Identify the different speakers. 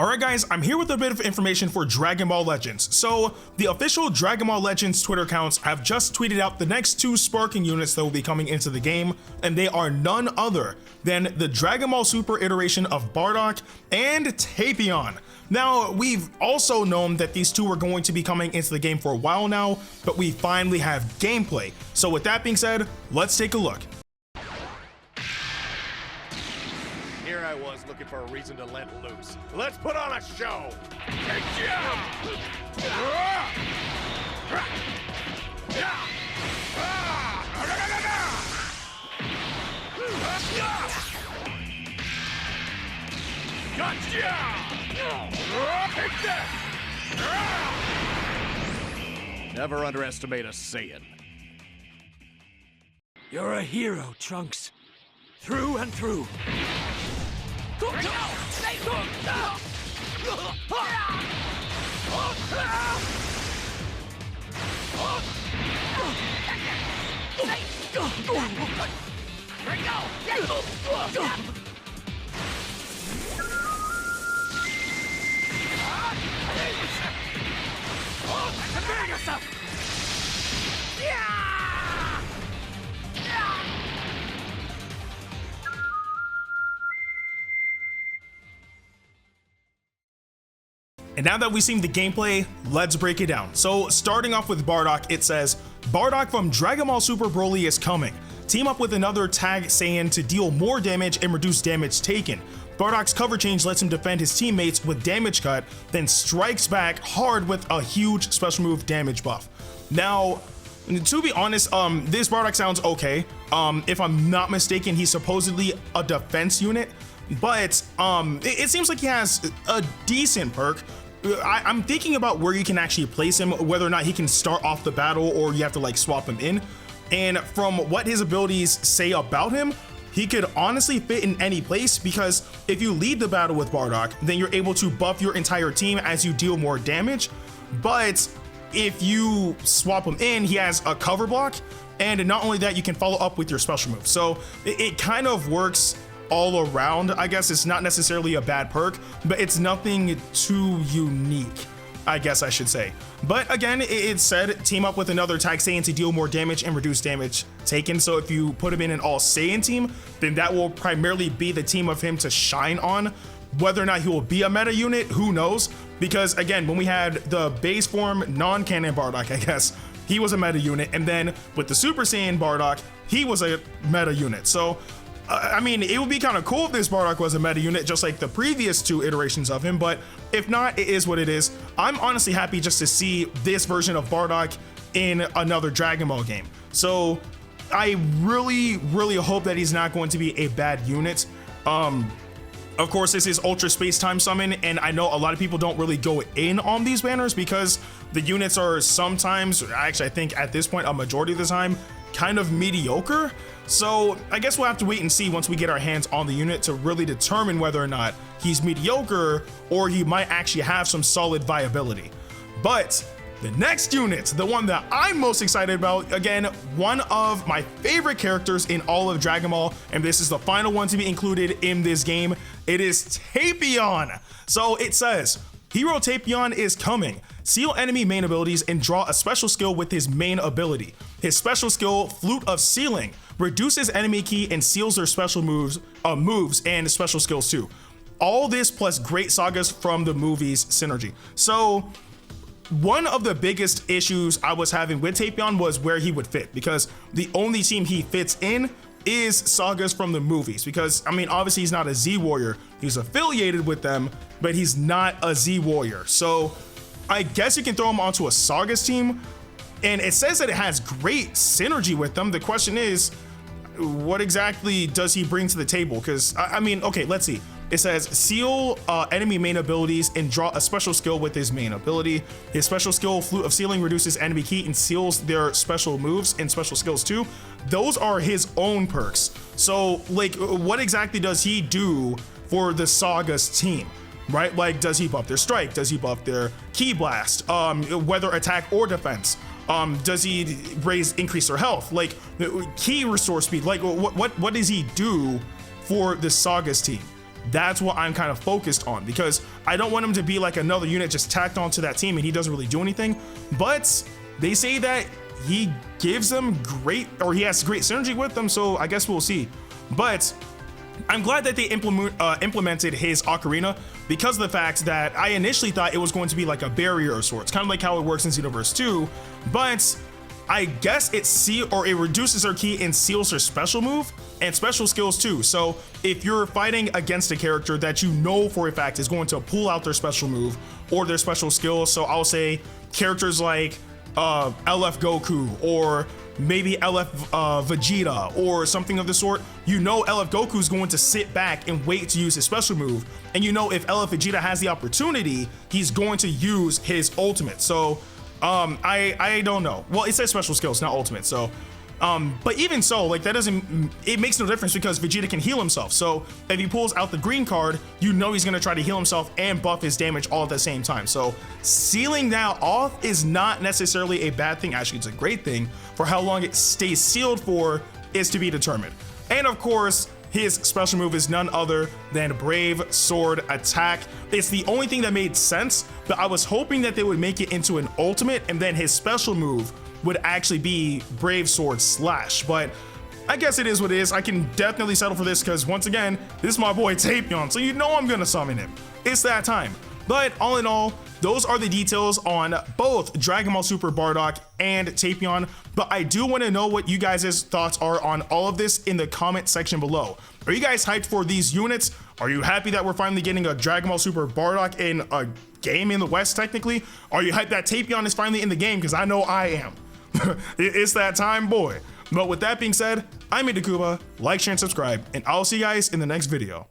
Speaker 1: Alright guys, I'm here with a bit of information for Dragon Ball Legends. So, the official Dragon Ball Legends Twitter accounts have just tweeted out the next 2 sparking units that will be coming into the game, and they are none other than the Dragon Ball Super iteration of Bardock and Tapion. Now, we've also known that these 2 were going to be coming into the game for a while now, but we finally have gameplay. So with that being said, let's take a look.
Speaker 2: Here I was looking for a reason to let loose. Let's put on a show! Never underestimate a Saiyan.
Speaker 3: You're a hero, Trunks. Through and through.
Speaker 1: And now that we've seen the gameplay, let's break it down. So starting off with Bardock, it says, Bardock from Dragon Ball Super Broly is coming. Team up with another tag Saiyan to deal more damage and reduce damage taken. Bardock's cover change lets him defend his teammates with damage cut, then strikes back hard with a huge special move damage buff. Now, to be honest, this Bardock sounds okay. If I'm not mistaken, he's supposedly a defense unit, but it seems like he has a decent perk. I'm thinking about where you can actually place him, whether or not he can start off the battle or you have to like swap him in. And from what his abilities say about him, he could honestly fit in any place, because if you lead the battle with Bardock, then you're able to buff your entire team as you deal more damage. But if you swap him in, he has a cover block, and not only that, you can follow up with your special move. So it kind of works all around. I guess it's not necessarily a bad perk, but it's nothing too unique, I guess I should say. But again, it said team up with another tag Saiyan to deal more damage and reduce damage taken. So if you put him in an all Saiyan team, then that will primarily be the team of him to shine on. Whether or not he will be a meta unit, who knows? Because again, when we had the base form non-canon Bardock, I guess, he was a meta unit, and then with the Super Saiyan Bardock, he was a meta unit. So I mean, it would be kind of cool if this Bardock was a meta unit, just like the previous 2 iterations of him, but if not, it is what it is. I'm honestly happy just to see this version of Bardock in another Dragon Ball game. So I really hope that he's not going to be a bad unit. Of course, this is Ultra Space Time Summon, and I know a lot of people don't really go in on these banners because the units are sometimes, actually I think at this point a majority of the time, kind of mediocre. So I guess we'll have to wait and see once we get our hands on the unit to really determine whether or not he's mediocre or he might actually have some solid viability. But the next unit, the one that I'm most excited about, again, one of my favorite characters in all of Dragon Ball, and this is the final one to be included in this game, it is Tapion. So it says, Hero Tapion is coming. Seal enemy main abilities and draw a special skill with his main ability. His special skill, Flute of Sealing, reduces enemy ki and seals their special moves and special skills too. All this plus great sagas from the movies synergy. So one of the biggest issues I was having with Tapion was where he would fit, because the only team he fits in is sagas from the movies. Because I mean, obviously he's not a Z Warrior, he's affiliated with them, but he's not a Z Warrior. So I guess you can throw him onto a sagas team, and it says that it has great synergy with them. The question is, what exactly does he bring to the table? Because I mean, okay, let's see. It says seal enemy main abilities and draw a special skill with his main ability. His special skill, Flute of Sealing, reduces enemy ki and seals their special moves and special skills too. Those are his own perks. So like, what exactly does he do for the Sagas team? Right? Like, does he buff their strike? Does he buff their ki blast? Whether attack or defense? Does he increase their health? Like, ki restore speed? Like, what does he do for the Sagas team? That's what I'm kind of focused on, because I don't want him to be like another unit just tacked onto that team and he doesn't really do anything. But they say that he gives them great, or he has great synergy with them, so I guess we'll see. But I'm glad that they implemented his ocarina, because of the fact that I initially thought it was going to be like a barrier of sorts, kind of like how it works in Xenoverse 2, but I guess it reduces her ki and seals her special move and special skills too. So if you're fighting against a character that you know for a fact is going to pull out their special move or their special skills, so I'll say characters like LF Goku or maybe LF Vegeta or something of the sort, you know LF Goku is going to sit back and wait to use his special move, and you know if LF Vegeta has the opportunity, he's going to use his ultimate. So I don't know. Well, it says special skills, not ultimate. So but even so, like, that doesn't, it makes no difference because Vegeta can heal himself. So if he pulls out the green card, you know he's gonna try to heal himself and buff his damage all at the same time. So sealing that off is not necessarily a bad thing. Actually, it's a great thing. For how long it stays sealed for is to be determined. And of course, his special move is none other than Brave Sword Attack. It's the only thing that made sense, but I was hoping that they would make it into an ultimate and then his special move would actually be Brave Sword Slash. But I guess it is what it is. I can definitely settle for this because, once again, this is my boy Tapion, so you know I'm gonna summon him. It's that time. But all in all, those are the details on both Dragon Ball Super Bardock and Tapion. But I do want to know what you guys' thoughts are on all of this in the comment section below. Are you guys hyped for these units? Are you happy that we're finally getting a Dragon Ball Super Bardock in a game in the West, technically? Are you hyped that Tapion is finally in the game? Because I know I am. It's that time, boy. But with that being said, I'm Ndukauba. Like, share, and subscribe, and I'll see you guys in the next video.